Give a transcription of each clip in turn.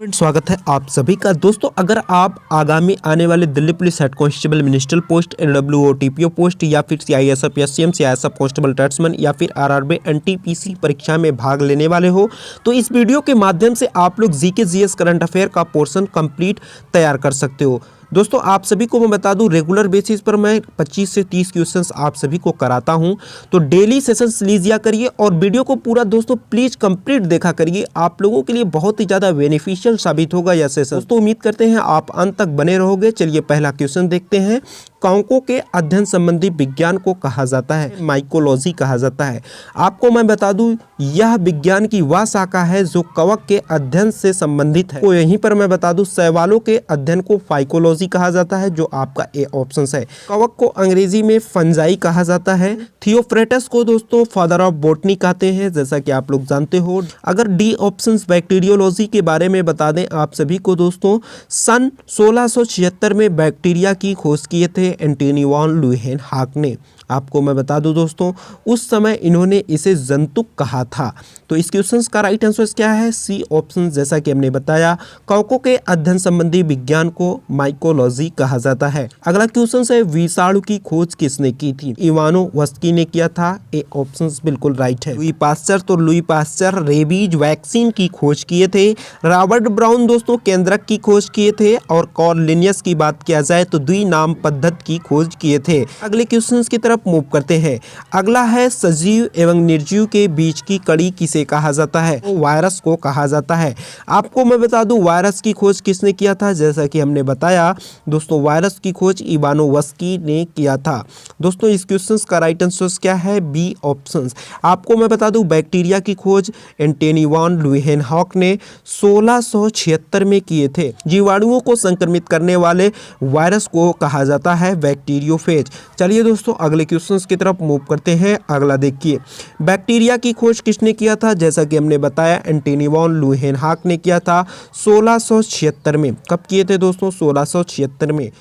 स्वागत है आप सभी का। दोस्तों, अगर आप आगामी आने वाले Delhi police head constable ministerial post, NWO TPO post या फिर CISF SCM CISF constable tradesman या फिर आरआरबी एनटीपीसी परीक्षा में भाग लेने वाले हो तो इस वीडियो के माध्यम से आप लोग जीके जीएस करंट अफेयर का पोर्शन कंप्लीट तैयार कर सकते हो। दोस्तों, आप सभी को मैं बता दूं, रेगुलर बेसिस पर मैं 25 से 30 क्वेश्चंस आप सभी को कराता हूं, तो डेली सेशंस लीजिए करिए और वीडियो को पूरा दोस्तों प्लीज कंप्लीट देखा करिए। आप लोगों के लिए बहुत ही ज़्यादा बेनिफिशियल साबित होगा यह सेशन। दोस्तों, उम्मीद करते हैं आप अंत तक बने रहोगे। चलिए पहला क्वेश्चन देखते हैं। कवकों के अध्ययन संबंधी विज्ञान को कहा जाता है माइकोलॉजी कहा जाता है। आपको मैं बता दूं, यह विज्ञान की वह शाखा है जो कवक के अध्ययन से संबंधित है। तो यहीं पर मैं बता दूं, शैवालों के अध्ययन को फाइकोलॉजी कहा जाता है, जो आपका ए ऑप्शन है। कवक को अंग्रेजी में फंजाई कहा जाता है। थियोफ्रेटस को दोस्तों फादर ऑफ बॉटनी कहते हैं, जैसा कि आप लोग जानते हो। अगर डी ऑप्शन बैक्टीरियोलॉजी के बारे में बता दें आप सभी को दोस्तों, सन 1676 में बैक्टीरिया की खोज किए थे एंटोनी वॉन ल्यूहेनहॉक ने। आपको मैं बता दूं दोस्तों, उस समय इन्होंने इसे जंतुक कहा था। तो इस क्वेश्चन का राइट आंसर क्या है? C option. जैसा कि हमने बताया, कवकों के अध्ययन संबंधी विज्ञान को माइकोलॉजी कहा जाता है। अगला क्वेश्चन है, विषाणु की खोज किसने की थी? इवानोव्स्की ने किया था। ए ऑप्शन बिल्कुल राइट है। लुई पास्चर, तो लुई पास्चर रेबीज वैक्सीन की खोज किए थे। रॉबर्ट ब्राउन दोस्तों केंद्रक की खोज किए थे। और कॉर्लिनियस की बात किया जाए तो द्विनाम पद्धति की खोज किए थे। अगले क्वेश्चन की तरफ मूव करते हैं। अगला है, सजीव एवं निर्जीव के बीच की कड़ी किसे कहा जाता है? तो वायरस को कहा जाता है। आपको मैं बता दूं, वायरस की खोज किसने किया था? जैसा कि हमने बताया दोस्तों, वायरस की खोज इवानोव्स्की ने किया था। दोस्तों, इस क्वेश्चन का राइट आंसर क्या है? B option. आपको मैं बता दूं, बैक्टीरिया की खोज एंटोनी वॉन ल्यूहेनहॉक ने 1676 में किए थे। जीवाणुओं को संक्रमित करने वाले वायरस को कहा जाता है बैक्टीरियोफेज। चलिए दोस्तों, अगले क्वेश्चंस की तरफ मूव करते हैं। अगला देखिए, बैक्टीरिया की खोज किसने किया था? जैसा कि हमने बताया, एंटोनी वॉन ल्यूहेनहॉक ने किया था 1676 में। कब किए थे दोस्तों? 1676 में।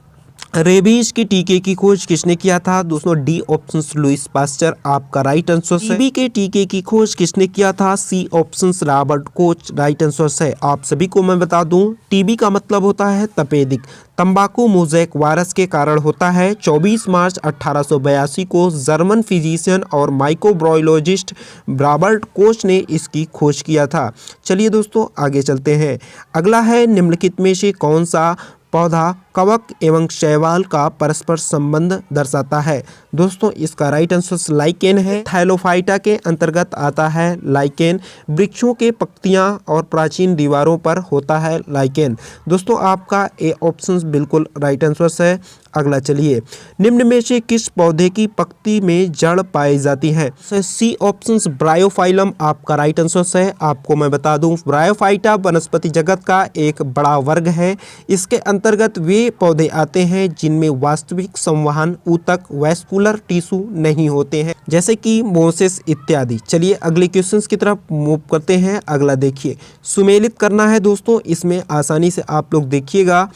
रेबीज के टीके की खोज किसने किया था? दोस्तों, डी ऑप्शन लुईस पास्चर आपका राइट आंसर है। टीबी के टीके की खोज किसने किया था? C option Robert Koch right answer है। आप सभी को मैं बता दूं, टीबी का मतलब होता है तपेदिक। तंबाकू मोज़ेक वायरस के कारण होता है। 24 मार्च 1882 को जर्मन फिजिशियन और माइक्रोबायोलॉजिस्ट रॉबर्ट कोच ने इसकी खोज किया था। चलिए दोस्तों, आगे चलते हैं। अगला है, निम्नलिखित में से कौन सा पौधा कवक एवं शैवाल का परस्पर संबंध दर्शाता है? दोस्तों, इसका राइट आंसर लाइकेन है। थाइलोफाइटा के अंतर्गत आता है लाइकेन। वृक्षों के पत्तियां और प्राचीन दीवारों पर होता है लाइकेन। दोस्तों, आपका ए ऑप्शन बिल्कुल राइट आंसर है। अगला चलिए, निम्न में से किस पौधे की पत्ती में जड़ पाई जाती है? सी ऑप्शन ब्रायोफाइलम आपका राइट आंसर है। आपको मैं बता दूं, ब्रायोफाइटा वनस्पति जगत का एक बड़ा वर्ग है। इसके अंतर्गत वे पौधे आते हैं जिनमें वास्तविक संवहन ऊतक वैस्कुलर टिश्यू नहीं होते हैं, जैसे कि मोसेस इत्यादि। चलिए अगले क्वेश्चंस की तरफ मूव करते हैं। अगला देखिए, सुमेलित करना है दोस्तों, इसमें आसानी से आप लोग देखिएगा।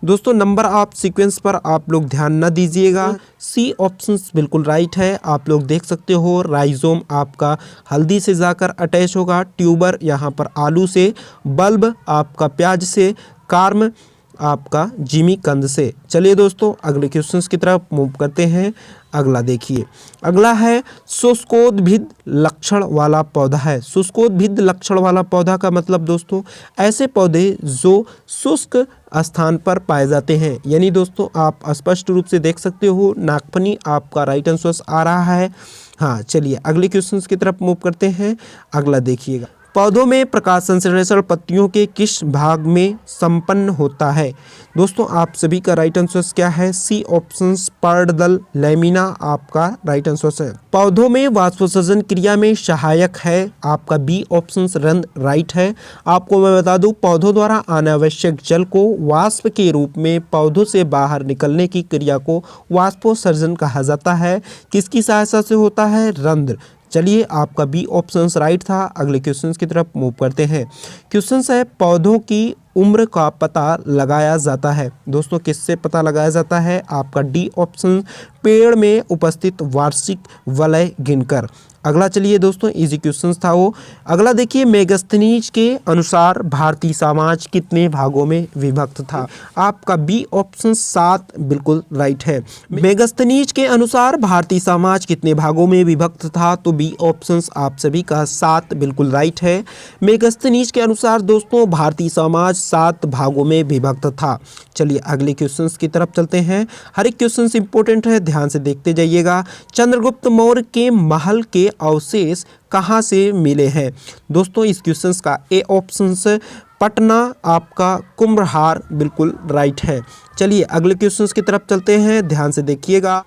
दोस्तों, नंबर ऑफ सीक्वेंस पर आप लोग ध्यान न दीजिएगा। सी ऑप्शन बिल्कुल राइट है। आप लोग देख सकते हो, राइजोम आपका हल्दी से जाकर अटैच होगा, ट्यूबर यहाँ पर आलू से, बल्ब आपका प्याज से, कार्म आपका जिमी कंद से। चलिए दोस्तों, अगले क्वेश्चंस की तरफ मूव करते हैं। अगला देखिए, अगला है, शुष्कोद्भिद लक्षण वाला पौधा है। शुष्कोद्भिद लक्षण वाला पौधा का मतलब दोस्तों, ऐसे पौधे जो शुष्क स्थान पर पाए जाते हैं। यानी दोस्तों, आप स्पष्ट रूप से देख सकते हो, नागफनी आपका राइट आंसर आ रहा है। हाँ, चलिए अगले क्वेश्चंस की तरफ मूव करते हैं। अगला देखिएगा, पौधों में प्रकाश संश्लेषण पत्तियों के किस भाग में संपन्न होता है? दोस्तों, आप सभी का राइट आंसर क्या है? सी ऑप्शन पर्णदल लैमिना आपका राइट आंसर है। पौधों में वाष्पोत्सर्जन क्रिया में सहायक है। आपका बी ऑप्शन रंध्र राइट है। आपको मैं बता दूं, पौधों द्वारा अनावश्यक जल को वाष्प के रूप में पौधों से बाहर निकलने की क्रिया को वाष्पोत्सर्जन कहा जाता है। किसकी सहायता से होता है? रंध्र। चलिए, आपका बी ऑप्शन राइट था। अगले क्वेश्चन की तरफ मूव करते हैं। क्वेश्चन है, पौधों की उम्र का पता लगाया जाता है। दोस्तों, किससे पता लगाया जाता है? आपका डी ऑप्शन, पेड़ में उपस्थित वार्षिक वलय गिनकर। अगला चलिए दोस्तों, इजी क्वेश्चन था वो। अगला देखिए, मेगास्थनीज के अनुसार भारतीय समाज कितने भागों में विभक्त था? आपका बी ऑप्शन 7 बिल्कुल राइट है। मेगास्थनीज के अनुसार भारतीय समाज कितने भागों में विभक्त था? तो बी ऑप्शन आप सभी का 7 बिल्कुल राइट है। मेगास्थनीज के अनुसार दोस्तों भारतीय समाज 7 भागों में विभक्त था। चलिए अगले क्वेश्चंस की तरफ चलते हैं। हर एक क्वेश्चन इंपॉर्टेंट है, ध्यान से देखते जाइएगा। चंद्रगुप्त मौर्य के महल के अवशेष कहाँ से मिले हैं? दोस्तों इस क्वेश्चन का ए ऑप्शन पटना, आपका कुम्भलहार बिल्कुल राइट है। चलिए अगले क्वेश्चंस की तरफ चलते हैं, ध्यान से देखिएगा।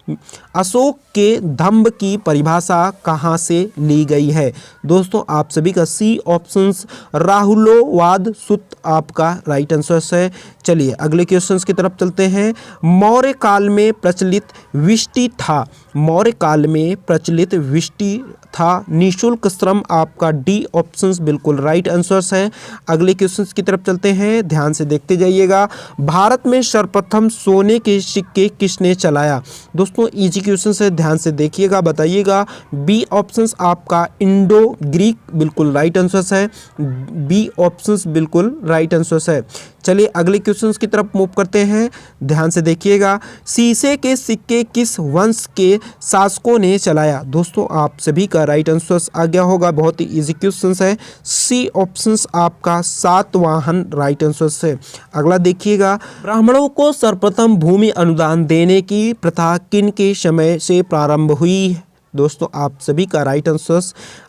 अशोक के दंभ की परिभाषा कहाँ से ली गई है? दोस्तों आप सभी का सी ऑप्शंस राहुलोवाद सूत्र आपका राइट आंसर है। चलिए अगले क्वेश्चंस की तरफ चलते हैं। मौर्य काल में प्रचलित विष्टि था। मौर्य काल में प्रचलित विष्टि था निःशुल्क श्रम, आपका डी ऑप्शंस बिल्कुल राइट आंसर्स है। अगले क्वेश्चंस की तरफ चलते हैं, ध्यान से देखते जाइएगा। भारत में सर्वप्रथम सोने के सिक्के किसने चलाया? दोस्तों इजी क्वेश्चन है, ध्यान से देखिएगा, बताइएगा। बी ऑप्शंस आपका इंडो ग्रीक बिल्कुल राइट आंसर्स है। बी ऑप्शंस बिल्कुल राइट आंसर्स है। चलिए अगले क्वेश्चंस की तरफ मूव करते हैं, ध्यान से देखिएगा। शीशे के सिक्के किस वंश के शासकों ने चलाया? दोस्तों आप सभी का राइट आंसर आ गया होगा, बहुत ही इजी क्वेश्चन है। सी ऑप्शंस आपका सातवाहन राइट आंसर है। अगला देखिएगा, ब्राह्मणों को सर्वप्रथम भूमि अनुदान देने की प्रथा किन के समय से प्रारंभ हुई? दोस्तों आप सभी का राइट आंसर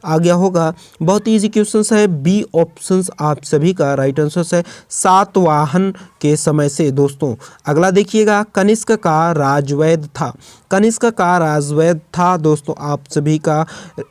आ गया होगा, बहुत इजी क्वेश्चन है। बी ऑप्शंस आप सभी का राइट आंसर है, सातवाहन के समय से। दोस्तों अगला देखिएगा, कनिष्क का राजवैद्य था। कनिष्क का राजवैद्य था दोस्तों आप सभी का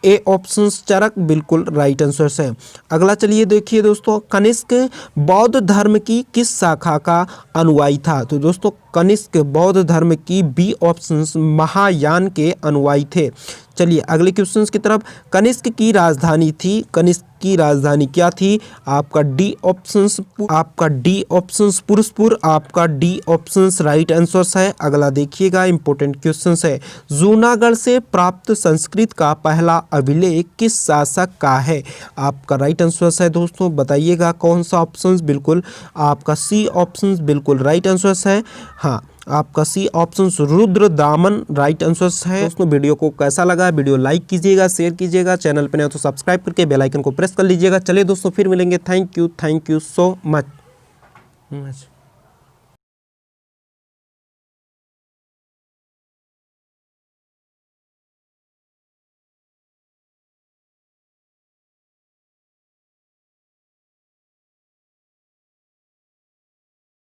ए ऑप्शंस चरक बिल्कुल राइट आंसर है। अगला चलिए देखिए दोस्तों, कनिष्क बौद्ध धर्म की किस शाखा का अनुयायी था? तो दोस्तों कनिष्क बौद्ध धर्म की बी ऑप्शंस महायान के अनुयायी थे। चलिए अगले क्वेश्चंस की तरफ। कनिष्क की राजधानी थी, कनिष्क की राजधानी क्या थी? आपका डी ऑप्शंस, आपका डी ऑप्शंस पुरुषपुर, आपका डी ऑप्शंस राइट आंसर है। अगला देखिएगा, इंपॉर्टेंट क्वेश्चन है। जूनागढ़ से प्राप्त संस्कृत का पहला अभिलेख किस शासक का है? आपका राइट आंसर है दोस्तों, बताइएगा कौन सा ऑप्शन? बिल्कुल आपका सी ऑप्शन बिल्कुल राइट आंसर है। हाँ आपका C option Rudradaman right answer है। दोस्तों वीडियो को कैसा लगा? वीडियो लाइक कीजिएगा, शेयर कीजिएगा, चैनल पर नए हो तो सब्सक्राइब करके बेल आइकन को प्रेस कर लीजिएगा। चलिए दोस्तों फिर मिलेंगे। Thank you so much.